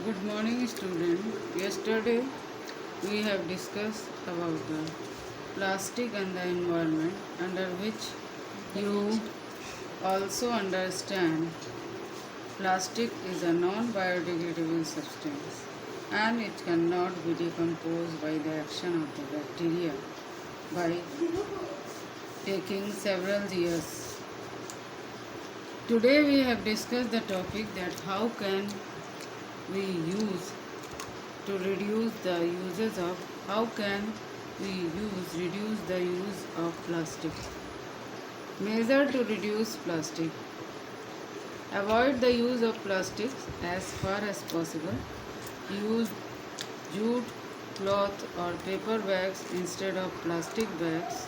Good morning, student. Yesterday we have discussed about the plastic and the environment, under which you also understand plastic is a non-biodegradable substance and it cannot be decomposed by the action of the bacteria by taking several years. Today we have discussed the topic that how can we use to reduce the uses of reduce the use of plastic. Measure to reduce plastic. Avoid the use of plastics as far as possible. Use jute, cloth or paper bags instead of plastic bags.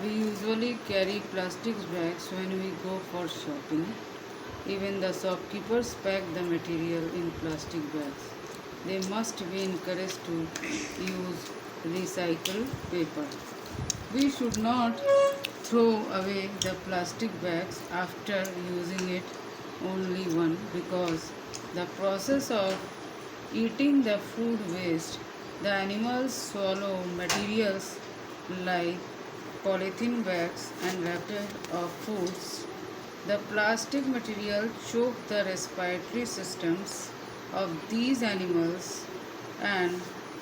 We usually carry plastic bags when we go for shopping. Even the shopkeepers pack the material in plastic bags. They must be encouraged to use recycled paper. We should not throw away the plastic bags after using it only one, because the process of eating the food waste, the animals swallow materials like polythene bags and wrappers of foods. The plastic material choke the respiratory systems of these animals and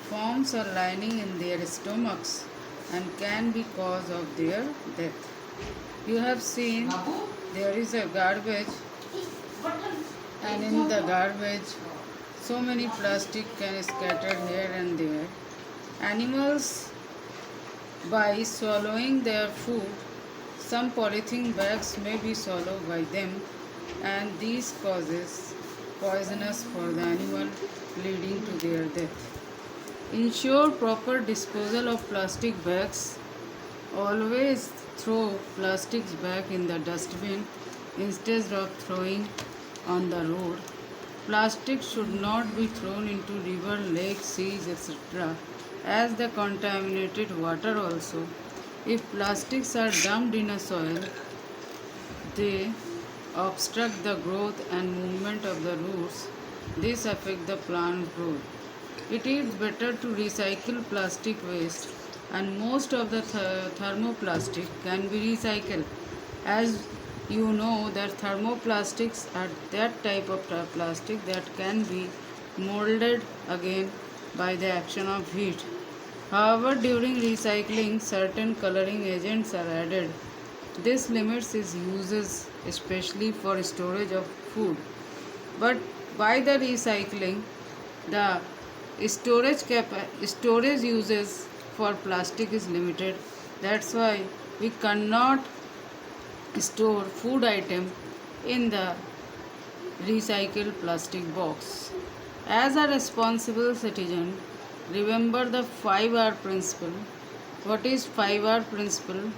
forms a lining in their stomachs and can be cause of their death. You have seen there is a garbage, and in the garbage so many plastic can scattered here and there. Animals, by swallowing their food, some polythene bags may be swallowed by them, and these causes poisonous for the animal, leading to their death. Ensure proper disposal of plastic bags. Always throw plastics back in the dustbin instead of throwing on the road. Plastic should not be thrown into river, lakes, seas, etc., as the contaminated water also. If plastics are dumped in a soil, they obstruct the growth and movement of the roots. This affects the plant growth. It is better to recycle plastic waste, and most of the thermoplastic can be recycled. As you know that thermoplastics are that type of plastic that can be molded again by the action of heat. However, during recycling, certain coloring agents are added. This limits its uses, especially for storage of food. But by the recycling, the storage uses for plastic is limited. That's why we cannot store food item in the recycled plastic box. As a responsible citizen, remember the 5R principle. What is 5R principle?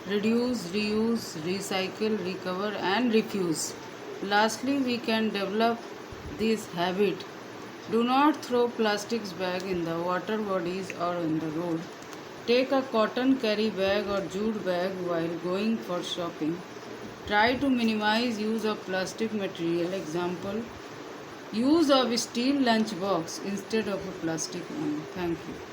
Reduce, reuse, recycle, recover and refuse. Lastly, we can develop this habit. Do not throw plastics bag in the water bodies or on the road. Take a cotton carry bag or jute bag while going for shopping. Try to minimize use of plastic material. Example, use of steel lunch box instead of a plastic one. Thank you.